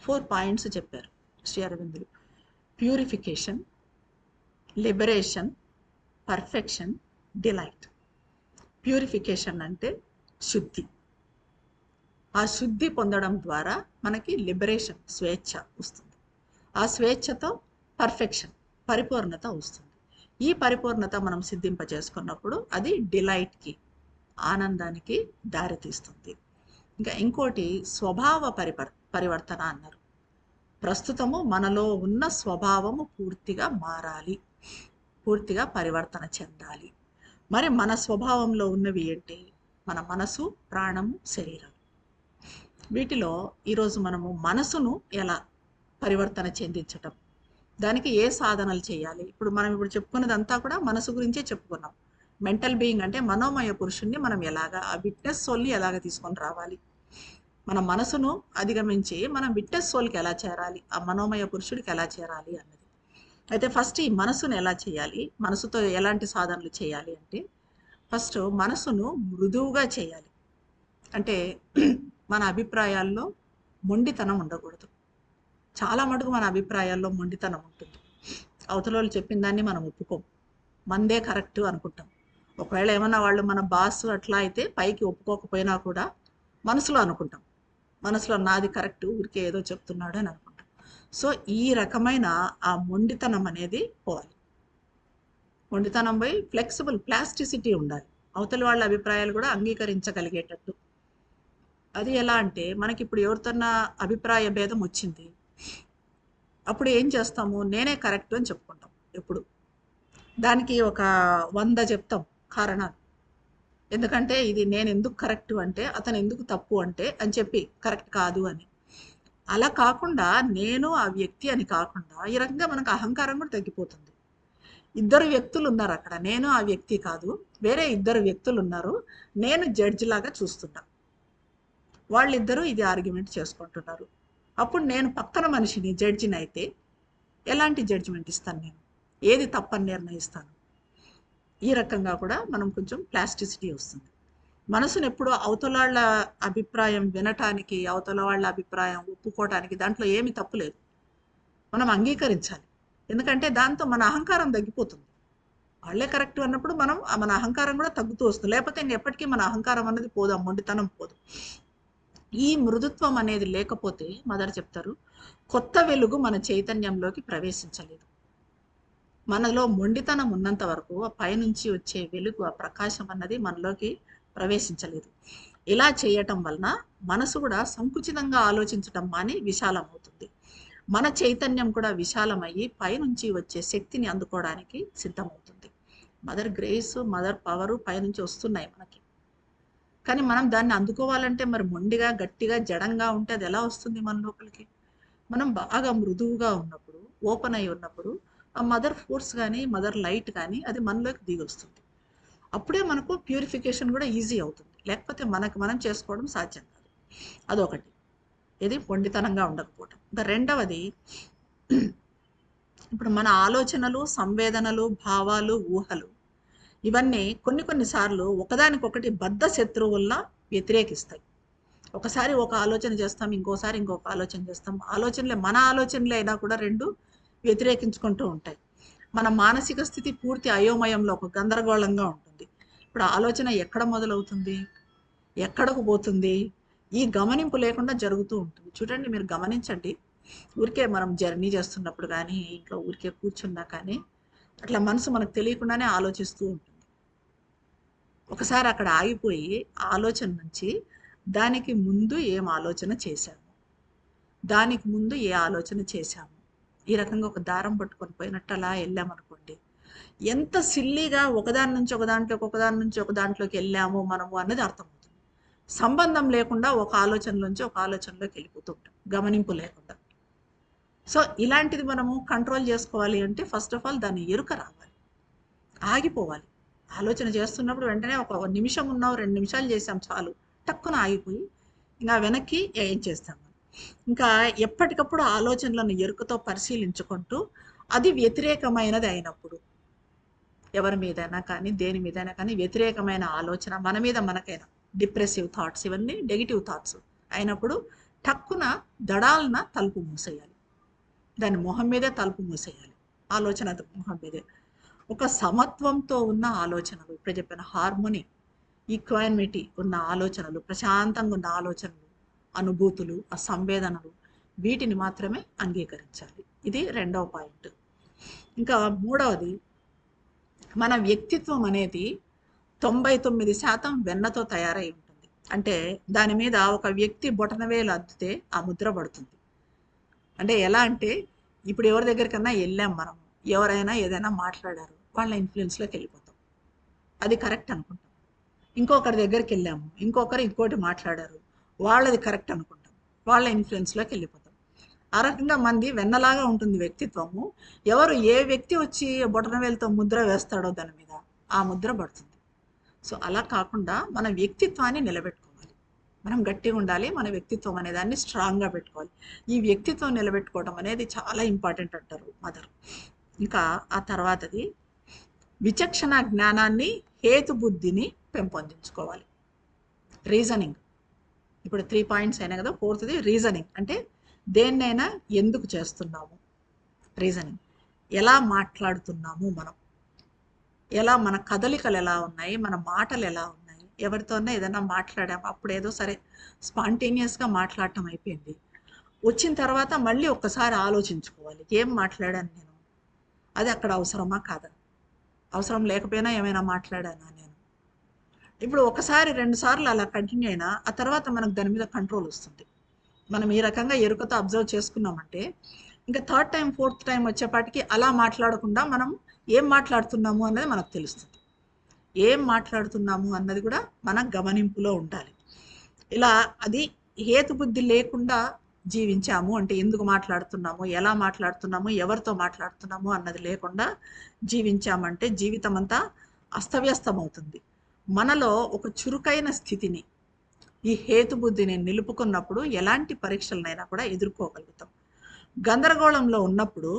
4 points చెప్పారు శ్రీ అరవిందులు. Purification, liberation, perfection, delight. Purification అంటే శుద్ధి. ఆ శుద్ధి పొందడం ద్వారా మనకి లిబరేషన్, స్వేచ్ఛ వస్తుంది. ఆ స్వేచ్ఛతో పర్ఫెక్షన్, పరిపూర్ణత వస్తుంది. ఈ పరిపూర్ణత మనం సిద్ధింపజేసుకున్నప్పుడు అది డిలైట్కి, ఆనందానికి దారితీస్తుంది. ఇంకా ఇంకోటి స్వభావ పరివర్తన అన్నారు. ప్రస్తుతము మనలో ఉన్న స్వభావము పూర్తిగా మారాలి, పూర్తిగా పరివర్తన చెందాలి. మరి మన స్వభావంలో ఉన్నవి ఏంటి? మన మనసు, ప్రాణము, శరీరం. వీటిలో ఈరోజు మనము మనసును ఎలా పరివర్తన చెందించటం, దానికి ఏ సాధనలు చేయాలి? ఇప్పుడు చెప్పుకున్నదంతా కూడా మనసు గురించే చెప్పుకున్నాం. మెంటల్ బీయింగ్ అంటే మనోమయ పురుషుణ్ణి మనం ఎలాగా, ఆ విట్నెస్ సోల్ని ఎలాగ తీసుకొని రావాలి, మన మనసును అధిగమించి మనం విట్నెస్ సోల్కి ఎలా చేరాలి, ఆ మనోమయ పురుషుడికి ఎలా చేరాలి అన్నది. అయితే ఫస్ట్ ఈ మనసును ఎలా చేయాలి, మనసుతో ఎలాంటి సాధనలు చేయాలి అంటే, ఫస్ట్ మనసును మృదువుగా చేయాలి. అంటే మన అభిప్రాయాల్లో మొండితనం ఉండకూడదు. చాలా మటుకు మన అభిప్రాయాల్లో మొండితనం ఉంటుంది. అవతల వాళ్ళు చెప్పిన దాన్ని మనం ఒప్పుకోం, మందే కరెక్ట్ అనుకుంటాం. ఒకవేళ ఏమన్నా వాళ్ళు మన బాస్ అట్లా అయితే పైకి ఒప్పుకోకపోయినా కూడా మనసులో అనుకుంటాం, మనసులో నాది కరెక్ట్, ఊరికే ఏదో చెప్తున్నాడు అని అనుకుంటాం. సో ఈ రకమైన ఆ మొండితనం అనేది పోవాలి. మొండితనం పోయి ఫ్లెక్సిబుల్, ప్లాస్టిసిటీ ఉండాలి. అవతలి వాళ్ళ అభిప్రాయాలు కూడా అంగీకరించగలిగేటట్టు. అది ఎలా అంటే, మనకి ఇప్పుడు ఎవరితోన్నా అభిప్రాయ భేదం వచ్చింది, అప్పుడు ఏం చేస్తాము, నేనే కరెక్ట్ అని చెప్పుకుంటాం. ఎప్పుడు దానికి ఒక 100 చెప్తాం కారణాలు. ఎందుకంటే ఇది నేను ఎందుకు కరెక్ట్ అంటే, అతను ఎందుకు తప్పు అంటే అని చెప్పి, కరెక్ట్ కాదు అని. అలా కాకుండా నేను ఆ వ్యక్తి అని కాకుండా ఈ రకంగా మనకు అహంకారం కూడా తగ్గిపోతుంది. ఇద్దరు వ్యక్తులు ఉన్నారు అక్కడ, నేను ఆ వ్యక్తి కాదు, వేరే ఇద్దరు వ్యక్తులు ఉన్నారు, నేను జడ్జి లాగా చూస్తున్నా, వాళ్ళిద్దరూ ఇది ఆర్గ్యుమెంట్ చేసుకుంటున్నారు. అప్పుడు నేను పక్కన మనిషిని, జడ్జిని అయితే ఎలాంటి జడ్జిమెంట్ ఇస్తాను, నేను ఏది తప్పని నిర్ణయిస్తాను. ఈ రకంగా కూడా మనం కొంచెం ప్లాస్టిసిటీ వస్తుంది. మనసును ఎప్పుడూ అవతల వాళ్ళ అభిప్రాయం వినటానికి, అవతల వాళ్ళ అభిప్రాయం ఒప్పుకోవటానికి దాంట్లో ఏమి తప్పు లేదు, మనం అంగీకరించాలి. ఎందుకంటే దాంతో మన అహంకారం తగ్గిపోతుంది. వాళ్ళే కరెక్ట్ అన్నప్పుడు మనం మన అహంకారం కూడా తగ్గుతూ వస్తుంది. లేకపోతే ఎప్పటికీ మన అహంకారం అనేది పోదు, ఆ మొండితనం పోదు. ఈ మృదుత్వం అనేది లేకపోతే మదర్ చెప్తారు, కొత్త వెలుగు మన చైతన్యంలోకి ప్రవేశించలేదు. మనలో మొండితనం ఉన్నంత వరకు ఆ పైనుంచి వచ్చే వెలుగు, ఆ ప్రకాశం అన్నది మనలోకి ప్రవేశించలేదు. ఇలా చేయటం వలన మనసు కూడా సంకుచితంగా ఆలోచించటం మాని విశాలం అవుతుంది. మన చైతన్యం కూడా విశాలమయ్యి పైనుంచి వచ్చే శక్తిని అందుకోవడానికి సిద్ధమవుతుంది. మదర్ గ్రేస్, మదర్ పవరు పైనుంచి వస్తున్నాయి మనకి. కానీ మనం దాన్ని అందుకోవాలంటే మరి మొండిగా, గట్టిగా, జడంగా ఉంటే అది ఎలా వస్తుంది మన లోపలికి? మనం బాగా మృదువుగా ఉన్నప్పుడు, ఓపెన్ అయి ఉన్నప్పుడు ఆ మదర్ ఫోర్స్ కానీ, మదర్ లైట్ కానీ అది మనలోకి దిగి వస్తుంది. అప్పుడే మనకు ప్యూరిఫికేషన్ కూడా ఈజీ అవుతుంది. లేకపోతే మనకు మనం చేసుకోవడం సాధ్యం కాదు. అదొకటి, ఇది మొండితనంగా ఉండకపోవటం. ఇంకా రెండవది, ఇప్పుడు మన ఆలోచనలు, సంవేదనలు, భావాలు, ఊహలు ఇవన్నీ కొన్నిసార్లు ఒకదానికొకటి బద్ధ శత్రువుల్లా వ్యతిరేకిస్తాయి. ఒకసారి ఒక ఆలోచన చేస్తాం, ఇంకోసారి ఇంకొక ఆలోచన చేస్తాం. మన ఆలోచనలే అయినా కూడా రెండు వ్యతిరేకించుకుంటూ ఉంటాయి. మన మానసిక స్థితి పూర్తి అయోమయంలో, ఒక గందరగోళంగా ఉంటుంది. ఇప్పుడు ఆలోచన ఎక్కడ మొదలవుతుంది, ఎక్కడకు పోతుంది, ఈ గమనింపు లేకుండా జరుగుతూ ఉంటుంది. చూడండి, మీరు గమనించండి, ఊరికే మనం జర్నీ చేస్తున్నప్పుడు కానీ, ఇంట్లో ఊరికే కూర్చున్నా కానీ అట్లా మనసు మనకు తెలియకుండానే ఆలోచిస్తూ ఉంటుంది. ఒకసారి అక్కడ ఆగిపోయి ఆలోచన నుంచి దానికి ముందు ఏం ఆలోచన చేశాము, దానికి ముందు ఏ ఆలోచన చేశాము, ఈ రకంగా ఒక దారం పట్టుకొని పోయినట్టు అలా వెళ్ళామనుకోండి, ఎంత సిల్లీగా ఒకదాని నుంచి ఒక దాంట్లోకి వెళ్ళాము మనము అన్నది అర్థమవుతుంది. సంబంధం లేకుండా ఒక ఆలోచనలోంచి ఒక ఆలోచనలోకి వెళ్ళిపోతూ ఉంటాం, గమనింపు లేకుండా. సో ఇలాంటిది మనము కంట్రోల్ చేసుకోవాలి అంటే ఫస్ట్ ఆఫ్ ఆల్ దాన్ని ఎరుక రావాలి, ఆగిపోవాలి. ఆలోచన చేస్తున్నప్పుడు వెంటనే ఒక నిమిషం ఉన్నావు, 2 నిమిషాలు చేసాం చాలు, టక్కున ఆగిపోయి ఇంకా వెనక్కి ఏం చేస్తాం. ఇంకా ఎప్పటికప్పుడు ఆలోచనలను ఎరుకతో పరిశీలించుకుంటూ అది వ్యతిరేకమైనది అయినప్పుడు, ఎవరి మీదైనా కానీ దేని మీదైనా కానీ వ్యతిరేకమైన ఆలోచన మన మీద మనకైనా, డిప్రెసివ్ థాట్స్, ఇవన్నీ నెగిటివ్ థాట్స్ అయినప్పుడు టక్కున దడాలన తలుపు మూసేయాలి, దాని మొహం మీదే తలుపు మూసేయాలి. ఆలోచన మొహం మీదే. ఒక సమత్వంతో ఉన్న ఆలోచనలు, ఇప్పుడు చెప్పిన హార్మోని, ఈక్వానిటీ ఉన్న ఆలోచనలు, ప్రశాంతంగా ఉన్న ఆలోచనలు, అనుభూతులు, ఆ సంవేదనలు, వీటిని మాత్రమే అంగీకరించాలి. ఇది రెండవ పాయింట్. ఇంకా మూడవది, మన వ్యక్తిత్వం అనేది 99% వెన్నతో తయారై ఉంటుంది. అంటే దాని మీద ఒక వ్యక్తి బొటనవేలు అద్దితే ఆ ముద్ర పడుతుంది. అంటే ఎలా అంటే, ఇప్పుడు ఎవరి దగ్గరికన్నా వెళ్ళాం మనం, ఎవరైనా ఏదైనా మాట్లాడారు, వాళ్ళ ఇన్ఫ్లుయెన్స్లోకి వెళ్ళిపోతాం, అది కరెక్ట్ అనుకుంటాం. ఇంకొకరి దగ్గరికి వెళ్ళాము, ఇంకొకరు ఇంకోటి మాట్లాడారు, వాళ్ళది కరెక్ట్ అనుకుంటాం, వాళ్ళ ఇన్ఫ్లుయెన్స్లోకి వెళ్ళిపోతాం. ఆ రకంగా మంది వెన్నలాగా ఉంటుంది వ్యక్తిత్వము. ఎవరు ఏ వ్యక్తి వచ్చి బొటనవేలుతో ముద్ర వేస్తాడో దాని మీద ఆ ముద్ర పడుతుంది. సో అలా కాకుండా మన వ్యక్తిత్వాన్ని నిలబెట్టుకోవాలి, మనం గట్టిగా ఉండాలి, మన వ్యక్తిత్వం అనే దాన్ని స్ట్రాంగ్గా పెట్టుకోవాలి. ఈ వ్యక్తిత్వం నిలబెట్టుకోవడం అనేది చాలా ఇంపార్టెంట్ అంటారు మదర్. ఇంకా ఆ తర్వాతది విచక్షణ జ్ఞానాన్ని, హేతుబుద్ధిని పెంపొందించుకోవాలి. రీజనింగ్, ఇప్పుడు 3 పాయింట్స్ అయినా కదా, ఫోర్త్ది రీజనింగ్. అంటే దేన్నైనా ఎందుకు చేస్తున్నాము, రీజనింగ్. ఎలా మాట్లాడుతున్నాము మనం, ఎలా మన కదలికలు ఎలా ఉన్నాయి, మన మాటలు ఎలా ఉన్నాయి, ఎవరితోనే ఏదైనా మాట్లాడాము, అప్పుడు ఏదో సరే స్పాంటేనియస్గా మాట్లాడటం అయిపోయింది, వచ్చిన తర్వాత మళ్ళీ ఒక్కసారి ఆలోచించుకోవాలి, ఏం మాట్లాడాను నేను, అది అక్కడ అవసరమా కాదా, అవసరం లేకపోయినా ఏమైనా మాట్లాడానా నేను. ఇప్పుడు ఒకసారి 2 సార్లు అలా కంటిన్యూ అయినా ఆ తర్వాత మనకు దాని మీద కంట్రోల్ వస్తుంది. మనం ఈ రకంగా ఎరుకతో అబ్జర్వ్ చేసుకున్నామంటే ఇంకా 3rd టైం 4th టైం వచ్చేపాటికి అలా మాట్లాడకుండా మనం ఏం మాట్లాడుతున్నాము అన్నది మనకు తెలుస్తుంది. ఏం మాట్లాడుతున్నాము అన్నది కూడా మన గమనింపులో ఉండాలి. ఇలా అది హేతుబుద్ధి లేకుండా జీవించాము అంటే, ఎందుకు మాట్లాడుతున్నాము, ఎలా మాట్లాడుతున్నాము, ఎవరితో మాట్లాడుతున్నాము అన్నది లేకుండా జీవించామంటే జీవితం అంతా అస్తవ్యస్తమవుతుంది. మనలో ఒక చురుకైన స్థితిని, ఈ హేతుబుద్ధిని నిలుపుకున్నప్పుడు ఎలాంటి పరీక్షలనైనా కూడా ఎదుర్కోగలుగుతాం. గందరగోళంలో ఉన్నప్పుడు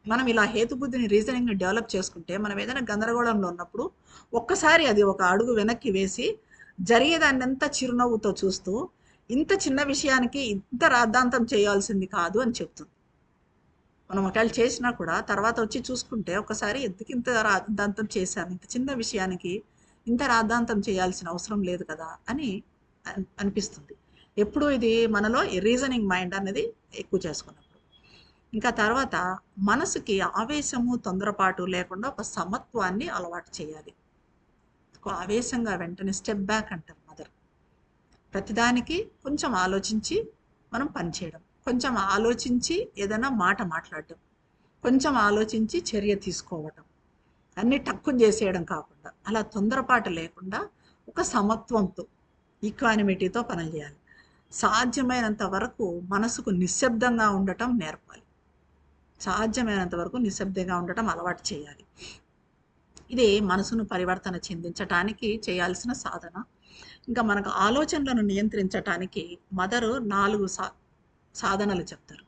మనం ఇలా హేతుబుద్ధిని, రీజనింగ్ని డెవలప్ చేసుకుంటే, మనం ఏదైనా గందరగోళంలో ఉన్నప్పుడు ఒక్కసారి అది ఒక అడుగు వెనక్కి వేసి జరిగేదాన్నంతా చిరునవ్వుతో చూస్తూ, ఇంత చిన్న విషయానికి ఇంత రాద్ధాంతం చేయాల్సింది కాదు అని చెప్తుంది. మనం ఒకవేళ చేసినా కూడా తర్వాత వచ్చి చూసుకుంటే ఒకసారి ఎందుకు ఇంత రాద్ధాంతం చేశాను, ఇంత చిన్న విషయానికి ఇంత రాద్ధాంతం చేయాల్సిన అవసరం లేదు కదా అని అనిపిస్తుంది. ఎప్పుడు ఇది మనలో రీజనింగ్ మైండ్ అనేది ఎక్కువ చేసుకున్నప్పుడు. ఇంకా తర్వాత మనసుకి ఆవేశము, తొందరపాటు లేకుండా ఒక సమత్వాన్ని అలవాటు చేయాలి. ఆవేశంగా వెంటనే స్టెప్ బ్యాక్ అంటారు మదర్. ప్రతిదానికి కొంచెం ఆలోచించి మనం పనిచేయడం, కొంచెం ఆలోచించి ఏదైనా మాట మాట్లాడడం, కొంచెం ఆలోచించి చర్య తీసుకోవడం, అన్నీ టక్కుని చేసేయడం కాకుండా అలా తొందరపాటు లేకుండా ఒక సమత్వంతో, ఈక్వానిమిటీతో పనులు చేయాలి. సాధ్యమైనంత వరకు మనసుకు నిశ్శబ్దంగా ఉండటం నేర్పాలి. సాధ్యమైనంత వరకు నిశ్శబ్దంగా ఉండటం అలవాటు చేయాలి. ఇది మనసును పరివర్తన చెందించటానికి చేయాల్సిన సాధన. ఇంకా మనకు ఆలోచనలను నియంత్రించటానికి మదరు 4 సాధనలు చెప్తారు.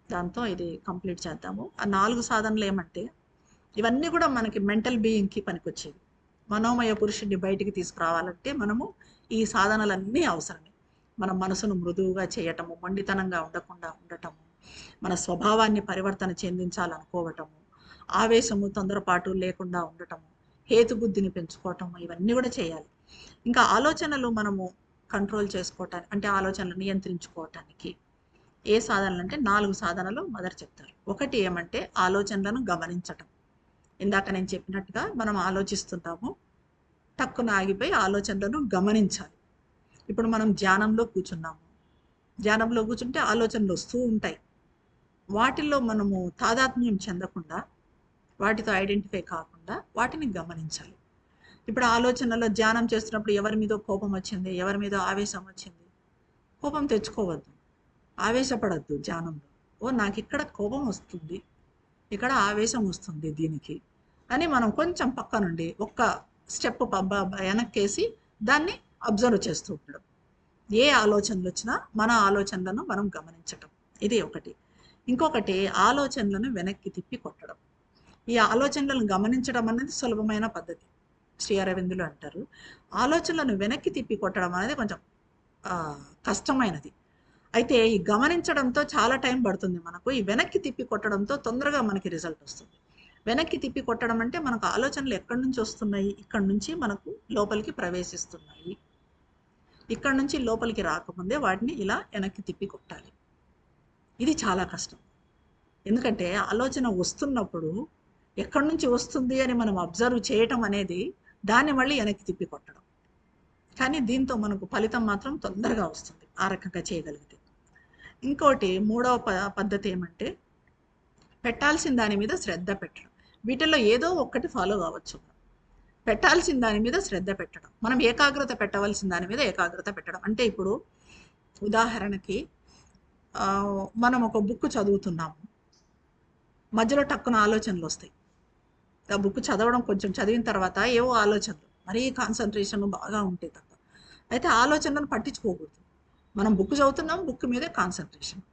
దాంతో ఇది కంప్లీట్ చేద్దాము. ఆ 4 సాధనలు ఏమంటే, ఇవన్నీ కూడా మనకి మెంటల్ బీయింగ్కి పనికొచ్చేవి. మనోమయ పురుషుడిని బయటికి తీసుకురావాలంటే మనము ఈ సాధనలన్నీ అవసరమే. మన మనసును మృదువుగా చేయటము, మొండితనంగా ఉండకుండా ఉండటము, మన స్వభావాన్ని పరివర్తన చెందించాలనుకోవటము, ఆవేశము, తొందరపాటు లేకుండా ఉండటము, హేతుబుద్ధిని పెంచుకోవటము, ఇవన్నీ కూడా చేయాలి. ఇంకా ఆలోచనలు మనము కంట్రోల్ చేసుకోవటానికి, అంటే ఆలోచనలు నియంత్రించుకోవటానికి ఏ సాధనలు అంటే 4 సాధనలు మదర్ చెప్తారు. ఒకటి ఏమంటే ఆలోచనలను గమనించటం. ఇందాక నేను చెప్పినట్టుగా మనం ఆలోచిస్తున్నాము, టక్కున ఆగిపోయి ఆలోచనలను గమనించాలి. ఇప్పుడు మనం ధ్యానంలో కూర్చున్నాము, ధ్యానంలో కూర్చుంటే ఆలోచనలు వస్తూ ఉంటాయి. వాటిల్లో మనము తాదాత్మ్యం చెందకుండా, వాటితో ఐడెంటిఫై కాకుండా వాటిని గమనించాలి. ఇప్పుడు ఆలోచనలో ధ్యానం చేస్తున్నప్పుడు ఎవరి మీదో కోపం వచ్చింది, ఎవరి మీదో ఆవేశం వచ్చింది, కోపం తెచ్చుకోవద్దు, ఆవేశపడద్దు. ధ్యానంలో నాకు ఇక్కడ కోపం వస్తుంది, ఇక్కడ ఆవేశం వస్తుంది దీనికి అని మనం కొంచెం పక్క నుండి ఒక్క స్టెప్ వెనక్కేసి దాన్ని అబ్జర్వ్ చేస్తూ ఉండడం. ఏ ఆలోచనలు వచ్చినా మన ఆలోచనలను మనం గమనించటం, ఇది ఒకటి. ఇంకొకటి ఆలోచనలను వెనక్కి తిప్పి కొట్టడం. ఈ ఆలోచనలను గమనించడం అనేది సులభమైన పద్ధతి. శ్రీ అరవిందులు అంటారు, ఆలోచనలను వెనక్కి తిప్పి కొట్టడం అనేది కొంచెం కష్టమైనది. అయితే ఈ గమనించడంతో చాలా టైం పడుతుంది మనకు. ఈ వెనక్కి తిప్పి కొట్టడంతో తొందరగా మనకి రిజల్ట్ వస్తుంది. వెనక్కి తిప్పి కొట్టడం అంటే మనకు ఆలోచనలు ఎక్కడి నుంచి వస్తున్నాయి? ఇక్కడి నుంచి మనకు లోపలికి ప్రవేశిస్తున్నాయి. ఇక్కడి నుంచి లోపలికి రాకముందే వాటిని ఇలా వెనక్కి తిప్పి కొట్టాలి. ఇది చాలా కష్టం. ఎందుకంటే ఆలోచన వస్తున్నప్పుడు ఎక్కడి నుంచి వస్తుంది అని మనం అబ్జర్వ్ చేయటం అనేది దాన్ని మళ్ళీ వెనక్కి తిప్పి కొట్టడం. కానీ దీంతో మనకు ఫలితం మాత్రం తొందరగా వస్తుంది ఆ రకంగా చేయగలిగితే. ఇంకోటి మూడవ పద్ధతి ఏమంటే పెట్టాల్సిన దాని మీద శ్రద్ధ పెట్టడం. వీటిల్లో ఏదో ఒక్కటి ఫాలో కావచ్చు. పెట్టాల్సిన దాని మీద శ్రద్ధ పెట్టడం, మనం ఏకాగ్రత పెట్టవలసిన దాని మీద ఏకాగ్రత పెట్టడం. అంటే ఇప్పుడు ఉదాహరణకి మనం ఒక బుక్ చదువుతున్నాము, మధ్యలో టక్కున ఆలోచనలు వస్తాయి. ఆ బుక్ చదవడం కొంచెం చదివిన తర్వాత ఏవో ఆలోచనలు, మరీ కాన్సన్ట్రేషన్ బాగా ఉంటాయి తప్ప. అయితే ఆలోచనలను పట్టించుకోకూడదు. మనం బుక్ చదువుతున్నాము, బుక్ మీదే కాన్సన్ట్రేషన్.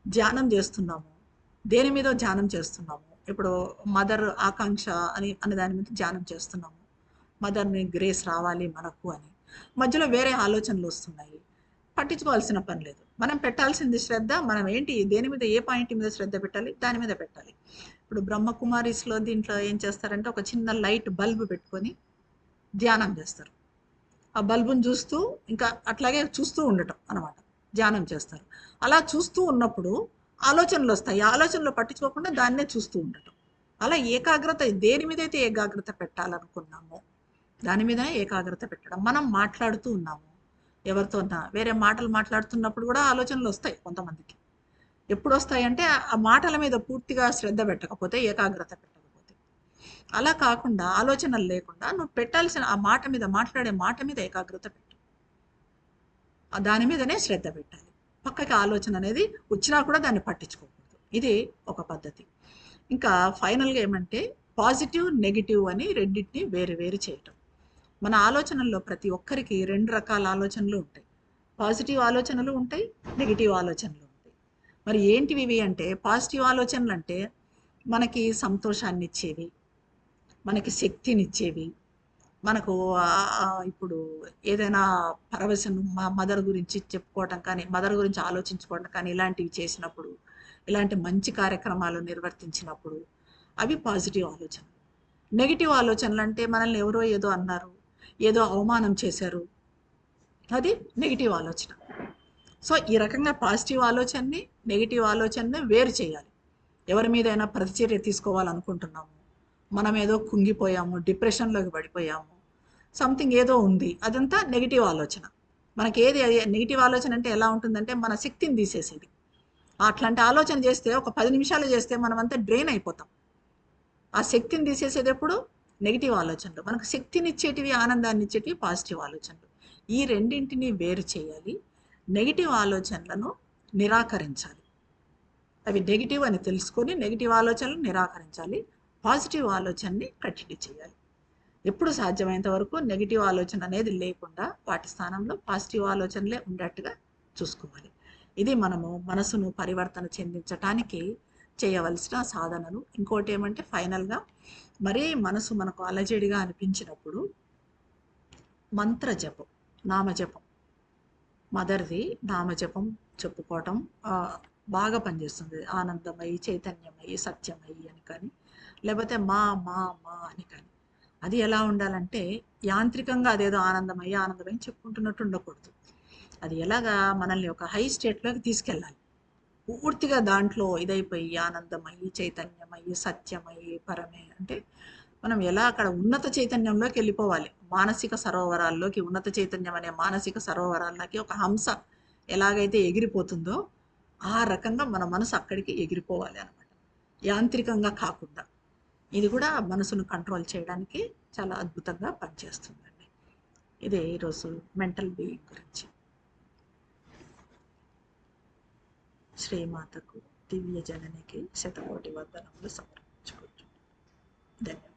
ధ్యానం చేస్తున్నాము, దేని మీదో ధ్యానం చేస్తున్నాము. ఇప్పుడు మదర్ ఆకాంక్ష అనే దాని మీద ధ్యానం చేస్తున్నాము. మదర్ని గ్రేస్ రావాలి మనకు అని. మధ్యలో వేరే ఆలోచనలు వస్తున్నాయి, పట్టించుకోవాల్సిన పని లేదు. మనం పెట్టాల్సింది శ్రద్ధ. మనం ఏంటి, దేని మీద, ఏ పాయింట్ మీద శ్రద్ధ పెట్టాలి, దాని మీద పెట్టాలి. ఇప్పుడు బ్రహ్మకుమారీస్లో దీంట్లో ఏం చేస్తారంటే ఒక చిన్న లైట్ బల్బ్ పెట్టుకొని ధ్యానం చేస్తారు. ఆ బల్బుని చూస్తూ ఇంకా అట్లాగే చూస్తూ ఉండటం అనమాట, ధ్యానం చేస్తారు. అలా చూస్తూ ఉన్నప్పుడు ఆలోచనలు వస్తాయి. ఆలోచనలు పట్టించుకోకుండా దాన్నే చూస్తూ ఉండటం. అలా ఏకాగ్రత, దేని మీద అయితే ఏకాగ్రత పెట్టాలనుకున్నామో దాని మీదనే ఏకాగ్రత పెట్టడం. మనం మాట్లాడుతూ ఉన్నాము ఎవరితోన్నా, వేరే మాటలు మాట్లాడుతున్నప్పుడు కూడా ఆలోచనలు వస్తాయి కొంతమందికి. ఎప్పుడు వస్తాయంటే ఆ మాటల మీద పూర్తిగా శ్రద్ధ పెట్టకపోతే, ఏకాగ్రత పెట్టకపోతే. అలా కాకుండా ఆలోచనలు లేకుండా నువ్వు పెట్టాల్సిన ఆ మాట మీద, మాట్లాడే మాట మీద ఏకాగ్రత పెట్టు. దాని మీదనే శ్రద్ధ పెట్టాలి. పక్కకి ఆలోచన అనేది వచ్చినా కూడా దాన్ని పట్టించుకోకూడదు. ఇది ఒక పద్ధతి. ఇంకా ఫైనల్గా ఏమంటే పాజిటివ్, నెగిటివ్ అని రెండింటిని వేరు వేరు చేయటం. మన ఆలోచనల్లో ప్రతి ఒక్కరికి రెండు రకాల ఆలోచనలు ఉంటాయి. పాజిటివ్ ఆలోచనలు ఉంటాయి, నెగిటివ్ ఆలోచనలు ఉంటాయి. మరి ఏంటివి ఇవి అంటే, పాజిటివ్ ఆలోచనలు అంటే మనకి సంతోషాన్ని ఇచ్చేవి, మనకి శక్తినిచ్చేవి. మనకు ఇప్పుడు ఏదైనా పరవశం, మా మదర్ గురించి చెప్పుకోవటం కానీ, మదర్ గురించి ఆలోచించుకోవటం కానీ, ఇలాంటివి చేసినప్పుడు, ఇలాంటి మంచి కార్యక్రమాలు నిర్వర్తించినప్పుడు అవి పాజిటివ్ ఆలోచనలు. నెగిటివ్ ఆలోచనలు అంటే మనల్ని ఎవరో ఏదో అన్నారు, ఏదో అవమానం చేశారు, అది నెగిటివ్ ఆలోచన. సో ఈ రకంగా పాజిటివ్ ఆలోచనని, నెగిటివ్ ఆలోచనని వేరు చేయాలి. ఎవరి మీదైనా ప్రతిచర్య తీసుకోవాలనుకుంటున్నాము, మనం ఏదో కుంగిపోయాము, డిప్రెషన్లోకి పడిపోయాము, సంథింగ్ ఏదో ఉంది, అదంతా నెగిటివ్ ఆలోచన. మనకి ఏది నెగిటివ్ ఆలోచన అంటే ఎలా ఉంటుందంటే మన శక్తిని తీసేసేది. అట్లాంటి ఆలోచన చేస్తే ఒక 10 నిమిషాలు చేస్తే మనం అంతా డ్రైన్ అయిపోతాం. ఆ శక్తిని తీసేసేది ఎప్పుడు? నెగిటివ్ ఆలోచనలు. మనకు శక్తినిచ్చేటివి, ఆనందాన్ని ఇచ్చేటివి పాజిటివ్ ఆలోచనలు. ఈ రెండింటిని వేరు చేయాలి. నెగిటివ్ ఆలోచనలను నిరాకరించాలి. అవి నెగిటివ్ అని తెలుసుకొని నెగిటివ్ ఆలోచనలు నిరాకరించాలి. పాజిటివ్ ఆలోచనని కంటిన్యూ చేయాలి. ఎప్పుడు సాధ్యమైనంత వరకు నెగిటివ్ ఆలోచన అనేది లేకుండా వాటి స్థానంలో పాజిటివ్ ఆలోచనలే ఉండేట్టుగా చూసుకోవాలి. ఇది మనము మనసును పరివర్తన చెందించటానికి చేయవలసిన సాధనలు. ఇంకోటి ఏమంటే ఫైనల్గా, మరీ మనసు మనకు అలజడిగా అనిపించినప్పుడు మంత్ర జపం, నామజపం, మదర్ది నామజపం చెప్పుకోవటం బాగా పనిచేస్తుంది. ఆనందమయ్యి, చైతన్యమయ్యి, సత్యమయ్యి అని కానీ, లేకపోతే మా మా మా అని కానీ. అది ఎలా ఉండాలంటే యాంత్రికంగా అదేదో ఆనందమయ్యి ఆనందమయ్యి చెప్పుకుంటున్నట్టు ఉండకూడదు. అది ఎలాగా మనల్ని ఒక హై స్టేట్లోకి తీసుకెళ్ళాలి. పూర్తిగా దాంట్లో ఇదైపోయి ఆనందమయ్యి, చైతన్యమయ్యి, సత్యమయ్యి, పరమే అంటే మనం ఎలా అక్కడ ఉన్నత చైతన్యంలోకి వెళ్ళిపోవాలి. మానసిక సరోవరాల్లోకి, ఉన్నత చైతన్యం అనే మానసిక సరోవరాల్లోకి ఒక హంస ఎలాగైతే ఎగిరిపోతుందో ఆ రకంగా మన మనసు అక్కడికి ఎగిరిపోవాలి అనమాట, యాంత్రికంగా కాకుండా. ఇది కూడా మనసును కంట్రోల్ చేయడానికి చాలా అద్భుతంగా పనిచేస్తుందండి. ఇదే ఈరోజు మెంటల్ బీయింగ్ గురించి. శ్రీమాతకు దివ్య జననికి శతకోటి వందనములు సమర్పించుకుంటున్నాను. ధన్యవాదాలు.